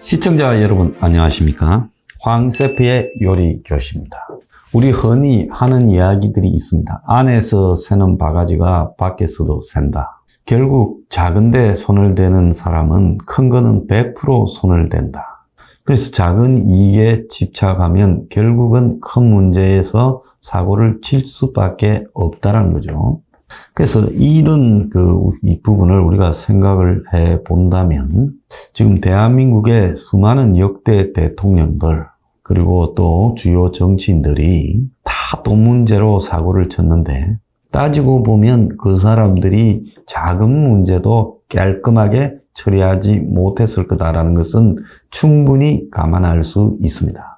시청자 여러분 안녕하십니까? 황셰프의 요리교실입니다. 우리 흔히 하는 이야기들이 있습니다. 안에서 새는 바가지가 밖에서도 샌다. 결국 작은데 손을 대는 사람은 큰 거는 100% 손을 댄다. 그래서 작은 이익에 집착하면 결국은 큰 문제에서 사고를 칠 수밖에 없다는 거죠. 그래서 이런 이 부분을 우리가 생각을 해 본다면 지금 대한민국의 수많은 역대 대통령들 그리고 또 주요 정치인들이 다 돈 문제로 사고를 쳤는데 따지고 보면 그 사람들이 작은 문제도 깔끔하게 처리하지 못했을 거다라는 것은 충분히 감안할 수 있습니다.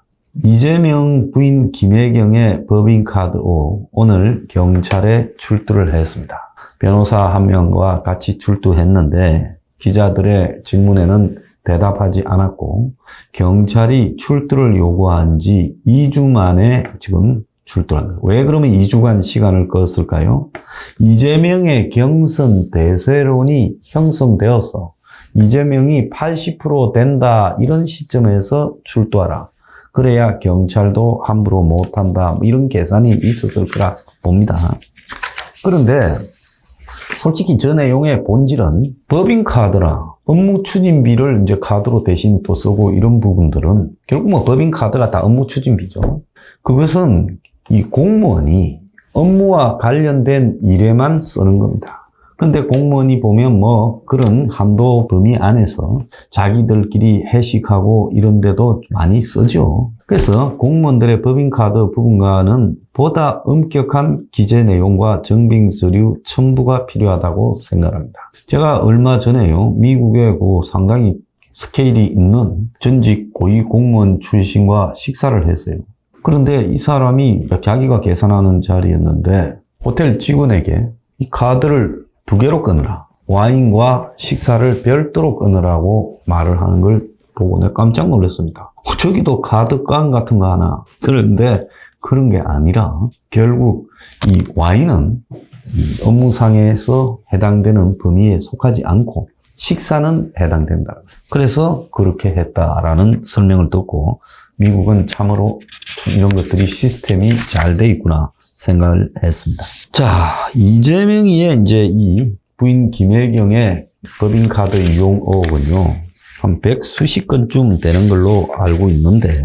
이재명 부인 김혜경의 법인카드 오늘 경찰에 출두를 했습니다. 변호사 한 명과 같이 출두했는데 기자들의 질문에는 대답하지 않았고 경찰이 출두를 요구한 지 2주 만에 지금 출두한 거예요. 왜 그러면 2주간 시간을 끌었을까요? 이재명의 경선 대세론이 형성되어서 이재명이 80% 된다 이런 시점에서 출두하라. 그래야 경찰도 함부로 못한다. 이런 계산이 있었을 거라 봅니다. 그런데 솔직히 저 내용의 본질은 법인카드라 업무 추진비를 이제 카드로 대신 또 쓰고 이런 부분들은 결국 뭐 법인카드가 다 업무 추진비죠. 그것은 이 공무원이 업무와 관련된 일에만 쓰는 겁니다. 근데 공무원이 보면 뭐 그런 한도 범위 안에서 자기들끼리 회식하고 이런 데도 많이 쓰죠. 그래서 공무원들의 법인카드 부분과는 보다 엄격한 기재 내용과 증빙 서류 첨부가 필요하다고 생각합니다. 제가 얼마 전에요, 미국의 상당히 스케일이 있는 전직 고위 공무원 출신과 식사를 했어요. 그런데 이 사람이 자기가 계산하는 자리였는데 호텔 직원에게 이 카드를 2개로 끊으라. 와인과 식사를 별도로 끊으라고 말을 하는 걸 보고 내가 깜짝 놀랐습니다. 저기도 카드깡 같은 거 하나. 그런데 그런 게 아니라 결국 이 와인은 이 업무상에서 해당되는 범위에 속하지 않고 식사는 해당된다. 그래서 그렇게 했다라는 설명을 듣고 미국은 참으로 이런 것들이 시스템이 잘 돼 있구나 생각을 했습니다. 자, 이재명이의 이제 이 부인 김혜경의 법인카드 이용 의혹은요, 한 100수십 건쯤 되는 걸로 알고 있는데,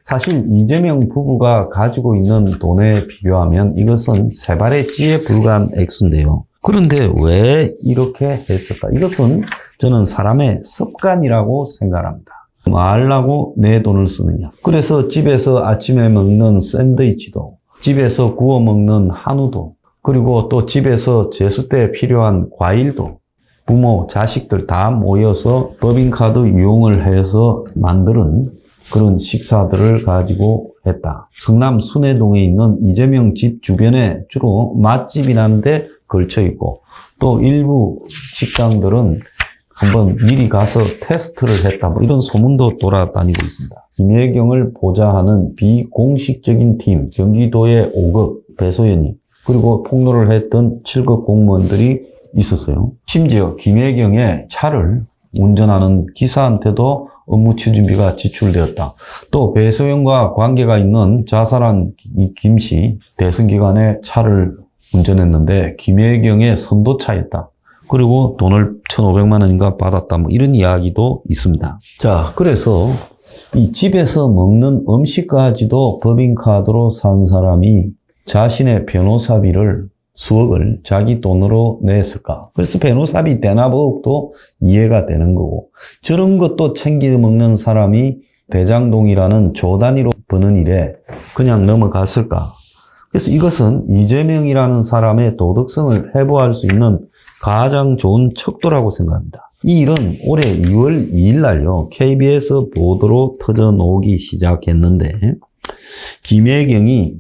사실 이재명 부부가 가지고 있는 돈에 비교하면 이것은 세 발의 찌에 불과한 액수인데요. 그런데 왜 이렇게 했을까? 이것은 저는 사람의 습관이라고 생각합니다. 뭐 하려고 내 돈을 쓰느냐. 그래서 집에서 아침에 먹는 샌드위치도, 집에서 구워 먹는 한우도, 그리고 또 집에서 제수 때 필요한 과일도 부모, 자식들 다 모여서 법인카드 이용을 해서 만드는 그런 식사들을 가지고 했다. 성남 순회동에 있는 이재명 집 주변에 주로 맛집이라는 데 걸쳐 있고 또 일부 식당들은 한번 미리 가서 테스트를 했다. 뭐 이런 소문도 돌아다니고 있습니다. 김혜경을 보좌하는 비공식적인 팀, 경기도의 5급 배소연이 그리고 폭로를 했던 7급 공무원들이 있었어요. 심지어 김혜경의 차를 운전하는 기사한테도 업무 추진비가 지출되었다. 또 배소연과 관계가 있는 자살한 이 김씨 대선 기간에 차를 운전했는데 김혜경의 선도차였다. 그리고 돈을 1,500만 원인가 받았다. 뭐 이런 이야기도 있습니다. 자, 그래서 이 집에서 먹는 음식까지도 법인카드로 산 사람이 자신의 변호사비를 수억을 자기 돈으로 냈을까? 그래서 변호사비 대납 의혹도 이해가 되는 거고 저런 것도 챙겨 먹는 사람이 대장동이라는 조 단위로 버는 일에 그냥 넘어갔을까? 그래서 이것은 이재명이라는 사람의 도덕성을 해부할 수 있는 가장 좋은 척도라고 생각합니다. 이 일은 올해 2월 2일 날요, KBS 보도로 터져 나오기 시작했는데, 김혜경이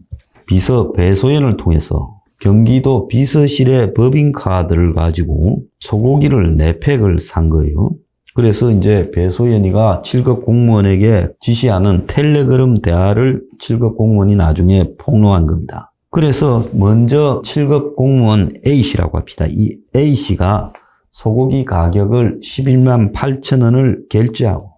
비서 배소연을 통해서 경기도 비서실의 법인카드를 가지고 소고기를 4팩을 산 거예요. 그래서 이제 배소연이가 7급 공무원에게 지시하는 텔레그램 대화를 7급 공무원이 나중에 폭로한 겁니다. 그래서 먼저 7급 공무원 A씨라고 합시다. 이 A씨가 소고기 가격을 11만 8천 원을 결제하고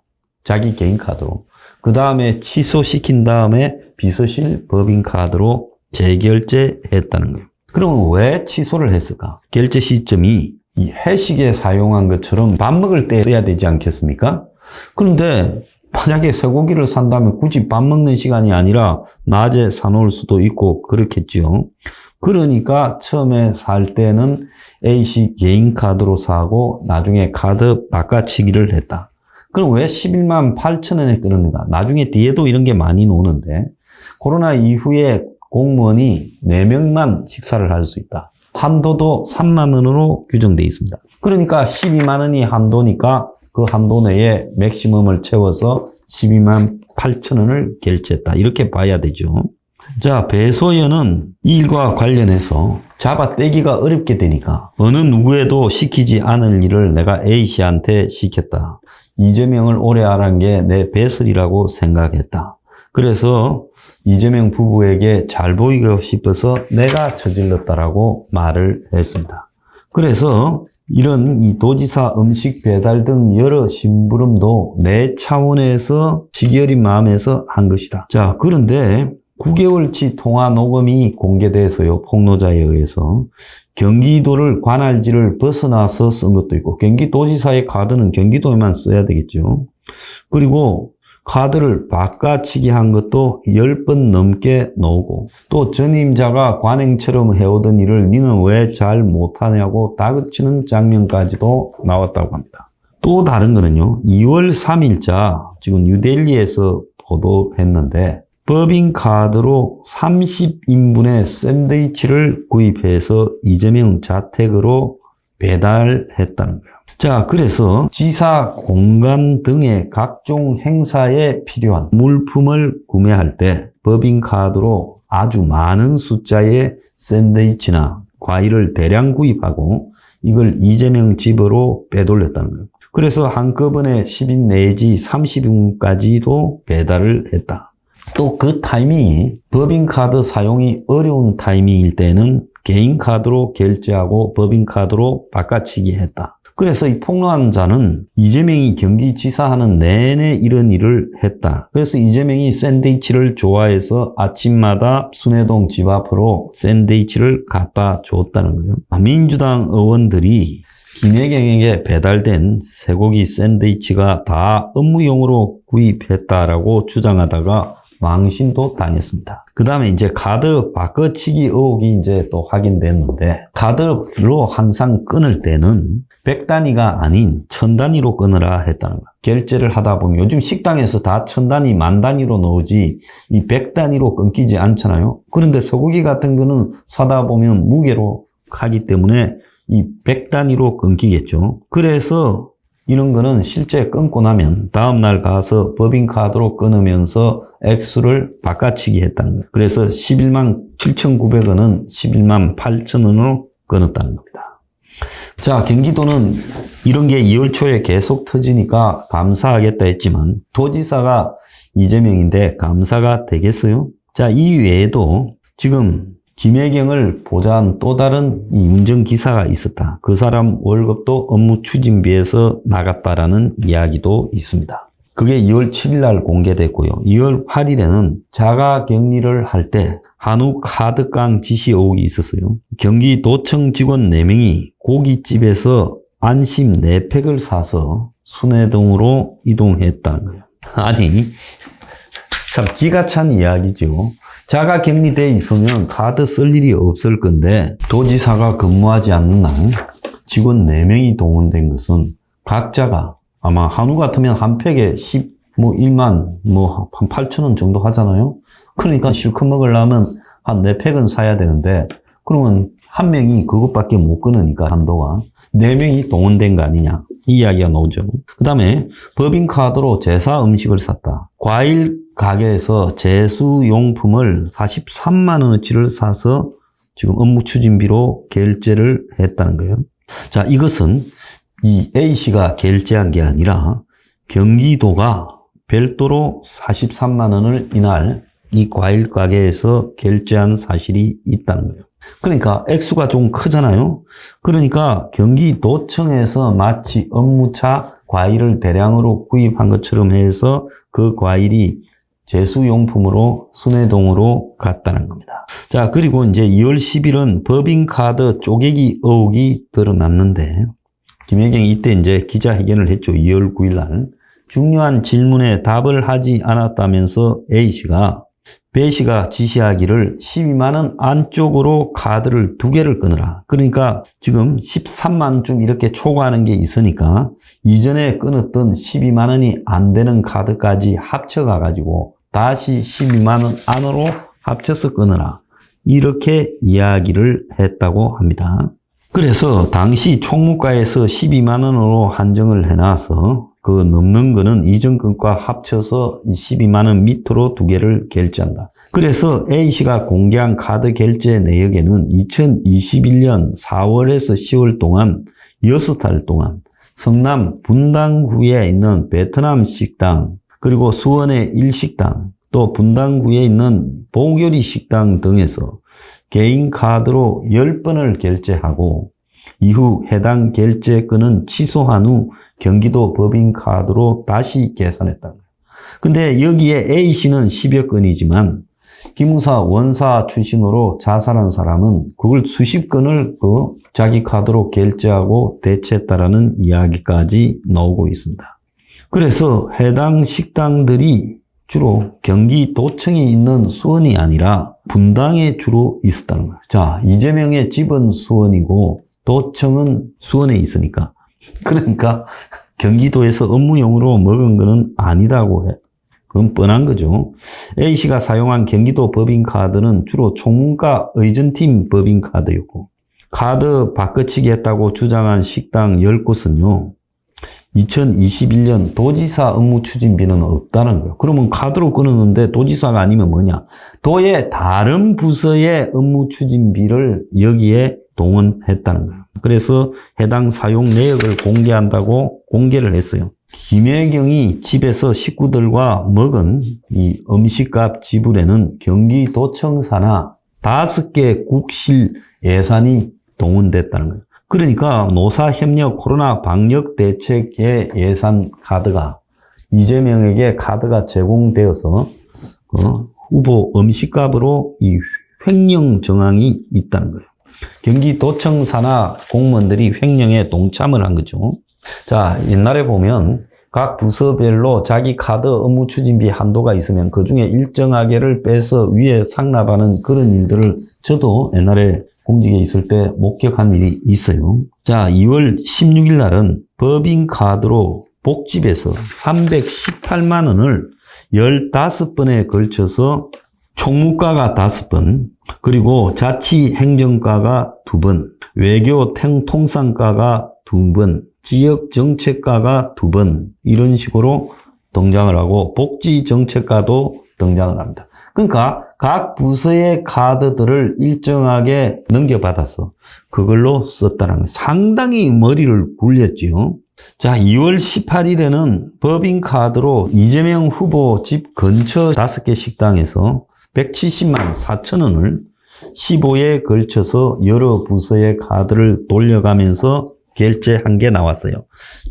자기 개인 카드로. 그 다음에 취소시킨 다음에 비서실 법인카드로 재결제했다는 거예요. 그러면 왜 취소를 했을까? 결제 시점이 이 회식에 사용한 것처럼 밥 먹을 때 써야 되지 않겠습니까? 그런데 만약에 쇠고기를 산다면 굳이 밥 먹는 시간이 아니라 낮에 사놓을 수도 있고 그렇겠지요. 그러니까 처음에 살 때는 A씨 개인 카드로 사고 나중에 카드 바꿔치기를 했다. 그럼 왜 11만 8천 원에 끊었는가? 나중에 뒤에도 이런 게 많이 나오는데 코로나 이후에 공무원이 4명만 식사를 할 수 있다. 한도도 3만 원으로 규정되어 있습니다. 그러니까 12만 원이 한도니까 그 한도 내에 맥시멈을 채워서 12만 8천 원을 결제했다. 이렇게 봐야 되죠. 자, 배소연은 이 일과 관련해서 잡아떼기가 어렵게 되니까 어느 누구에도 시키지 않을 일을 내가 A씨한테 시켰다. 이재명을 오래 하란 게 내 배설이라고 생각했다. 그래서 이재명 부부에게 잘 보이고 싶어서 내가 저질렀다라고 말을 했습니다. 그래서 이런 이 도지사 음식 배달 등 여러 심부름도 내 차원에서 지겨린 마음에서 한 것이다. 자, 그런데 9개월치 통화 녹음이 공개돼서요, 폭로자에 의해서 경기도를 관할지를 벗어나서 쓴 것도 있고, 경기도지사의 카드는 경기도에만 써야 되겠죠. 그리고 카드를 바꿔치기 한 것도 10번 넘게 나오고, 또 전임자가 관행처럼 해오던 일을 니는 왜 잘 못하냐고 다그치는 장면까지도 나왔다고 합니다. 또 다른 거는요, 2월 3일자 지금 뉴델리에서 보도했는데 법인카드로 30인분의 샌드위치를 구입해서 이재명 자택으로 배달했다는 거예요. 자, 그래서 지사 공간 등의 각종 행사에 필요한 물품을 구매할 때 법인카드로 아주 많은 숫자의 샌드위치나 과일을 대량 구입하고 이걸 이재명 집으로 빼돌렸다는 거예요. 그래서 한꺼번에 10인 내지 30인까지도 배달을 했다. 또 그 타이밍이 법인카드 사용이 어려운 타이밍일 때는 개인카드로 결제하고 법인카드로 바꿔치기 했다. 그래서 이 폭로한 자는 이재명이 경기지사 하는 내내 이런 일을 했다. 그래서 이재명이 샌드위치를 좋아해서 아침마다 순회동 집 앞으로 샌드위치를 갖다 줬다는 거예요. 민주당 의원들이 김혜경에게 배달된 쇠고기 샌드위치가 다 업무용으로 구입했다라고 주장하다가 망신도 당했습니다. 그 다음에 이제 카드 바꿔치기 의혹이 이제 또 확인됐는데, 카드로 항상 끊을 때는 100단위가 아닌 1000단위로 끊으라 했다는 거예요. 결제를 하다 보면 요즘 식당에서 다 1000단위, 10,000단위로 넣지 이 100단위로 끊기지 않잖아요. 그런데 소고기 같은 거는 사다 보면 무게로 하기 때문에 이 100단위로 끊기겠죠. 그래서 이런 거는 실제 끊고 나면 다음날 가서 법인카드로 끊으면서 액수를 바꿔치기 했다는 거예요. 그래서 11만 7,900원은 11만 8천원으로 끊었다는 겁니다. 자, 경기도는 이런 게 2월 초에 계속 터지니까 감사하겠다 했지만 도지사가 이재명인데 감사가 되겠어요? 자, 이 외에도 지금 김혜경을 보좌한 또 다른 이 운전기사가 있었다. 그 사람 월급도 업무 추진비에서 나갔다라는 이야기도 있습니다. 그게 2월 7일 날 공개됐고요. 2월 8일에는 자가격리를 할 때 한우 카드깡 지시 의혹이 있었어요. 경기도청 직원 4명이 고깃집에서 안심 4팩을 사서 순회동으로 이동했다는 거예요. 아니, 참 기가 찬 이야기죠. 자가 격리돼 있으면 카드 쓸 일이 없을 건데 도지사가 근무하지 않는 날 직원 4명이 동원된 것은 각자가 아마 한우 같으면 한 팩에 1만 한 8,000원 정도 하잖아요. 그러니까 실컷 먹으려면 한 4팩은 사야 되는데 그러면 한 명이 그것밖에 못 끊으니까 한도가 4명이 동원된 거 아니냐 이 이야기가 나오죠. 그 다음에 법인카드로 제사 음식을 샀다. 과일 가게에서 제수용품을 43만 원어치를 사서 지금 업무 추진비로 결제를 했다는 거예요. 자, 이것은 이 A씨가 결제한 게 아니라 경기도가 별도로 43만 원을 이날 이 과일 가게에서 결제한 사실이 있다는 거예요. 그러니까 액수가 좀 크잖아요. 그러니까 경기도청에서 마치 업무차 과일을 대량으로 구입한 것처럼 해서 그 과일이 제수용품으로 순회동으로 갔다는 겁니다. 자, 그리고 이제 2월 10일은 법인카드 쪼개기 의혹이 드러났는데, 김혜경이 이때 이제 기자회견을 했죠. 2월 9일 날. 중요한 질문에 답을 하지 않았다면서 A씨가 B씨가 지시하기를 12만원 안쪽으로 카드를 2개를 끊으라. 그러니까 지금 13만원쯤 이렇게 초과하는 게 있으니까 이전에 끊었던 12만원이 안 되는 카드까지 합쳐가가지고 다시 12만원 안으로 합쳐서 끊으라. 이렇게 이야기를 했다고 합니다. 그래서 당시 총무과에서 12만원으로 한정을 해놔서 그 넘는 거는 이전 건과 합쳐서 12만원 밑으로 2개를 결제한다. 그래서 A씨가 공개한 카드 결제 내역에는 2021년 4월에서 10월 동안 6달 동안 성남 분당구에 있는 베트남 식당, 그리고 수원의 일식당, 또 분당구에 있는 보교리 식당 등에서 개인 카드로 10번을 결제하고 이후 해당 결제건은 취소한 후 경기도 법인카드로 다시 계산했다. 근데 여기에 A씨는 10여 건이지만 기무사 원사 출신으로 자살한 사람은 그걸 수십 건을 자기 카드로 결제하고 대체했다라는 이야기까지 나오고 있습니다. 그래서 해당 식당들이 주로 경기도청에 있는 수원이 아니라 분당에 주로 있었다는 거예요. 자, 이재명의 집은 수원이고 도청은 수원에 있으니까. 그러니까 경기도에서 업무용으로 먹은 거는 아니다고 해. 그건 뻔한 거죠. A씨가 사용한 경기도 법인카드는 주로 총무과 의전팀 법인카드였고, 카드 바꿔치기 했다고 주장한 식당 10곳은요, 2021년 도지사 업무 추진비는 없다는 거예요. 그러면 카드로 끊었는데 도지사가 아니면 뭐냐? 도의 다른 부서의 업무 추진비를 여기에 동원했다는 거예요. 그래서 해당 사용 내역을 공개한다고 공개를 했어요. 김혜경이 집에서 식구들과 먹은 이 음식값 지불에는 경기도청 산하 5개 국실 예산이 동원됐다는 거예요. 그러니까 노사협력 코로나 방역 대책의 예산 카드가 이재명에게 카드가 제공되어서 후보 음식값으로 이 횡령 정황이 있다는 거예요. 경기도청 산하 공무원들이 횡령에 동참을 한 거죠. 자, 옛날에 보면 각 부서별로 자기 카드 업무 추진비 한도가 있으면 그중에 일정하게를 빼서 위에 상납하는 그런 일들을 저도 옛날에 공직에 있을 때 목격한 일이 있어요. 자, 2월 16일 날은 법인카드로 복집에서 318만 원을 15번에 걸쳐서 총무과가 5번, 그리고 자치행정과가 2번, 외교통상과가 2번, 지역정책과가 2번, 이런 식으로 등장을 하고 복지정책과도 등장을 합니다. 그러니까 각 부서의 카드들을 일정하게 넘겨받아서 그걸로 썼다는 거예요. 상당히 머리를 굴렸지요. 자, 2월 18일에는 법인카드로 이재명 후보 집 근처 5개 식당에서 170만 4천 원을 15회에 걸쳐서 여러 부서의 카드를 돌려가면서 결제한 게 나왔어요.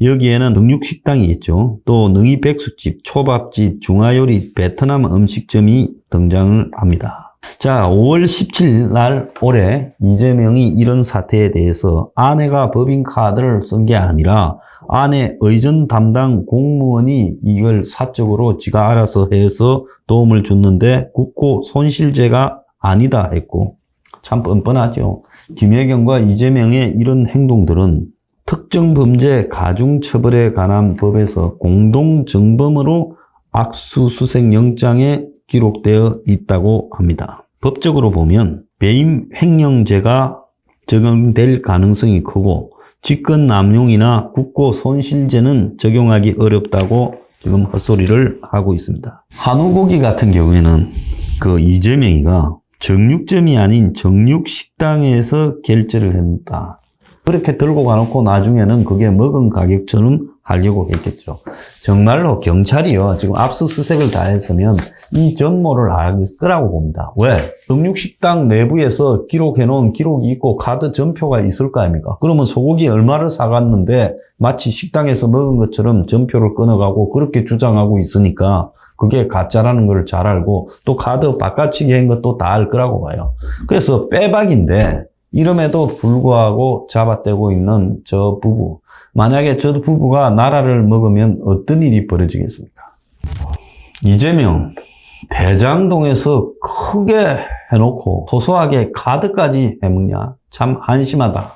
여기에는 능육식당이 있죠. 또 능이백숙집, 초밥집, 중화요리, 베트남 음식점이 등장을 합니다. 자, 5월 17일 날 올해 이재명이 이런 사태에 대해서 아내가 법인카드를 쓴 게 아니라 아내 의전 담당 공무원이 이걸 사적으로 지가 알아서 해서 도움을 줬는데 국고 손실죄가 아니다 했고, 참 뻔뻔하죠. 김혜경과 이재명의 이런 행동들은 특정 범죄 가중처벌에 관한 법에서 공동정범으로 압수수색영장에 기록되어 있다고 합니다. 법적으로 보면 배임 횡령죄가 적용될 가능성이 크고 직권남용이나 국고 손실죄는 적용하기 어렵다고 지금 헛소리를 하고 있습니다. 한우고기 같은 경우에는 그 이재명이가 정육점이 아닌 정육식당에서 결제를 했다. 그렇게 들고 가놓고 나중에는 그게 먹은 가격처럼 하려고 했겠죠. 정말로 경찰이요, 지금 압수수색을 다 했으면 이 전모를 알 거라고 봅니다. 왜? 음육식당 내부에서 기록해놓은 기록이 있고 카드 전표가 있을 거 아닙니까? 그러면 소고기 얼마를 사갔는데 마치 식당에서 먹은 것처럼 전표를 끊어가고 그렇게 주장하고 있으니까 그게 가짜라는 걸 잘 알고 또 카드 바꿔치기 한 것도 다 알 거라고 봐요. 그래서 빼박인데 이름에도 불구하고 잡아떼고 있는 저 부부. 만약에 저 부부가 나라를 먹으면 어떤 일이 벌어지겠습니까? 이재명, 대장동에서 크게 해놓고 소소하게 카드까지 해먹냐? 참 한심하다.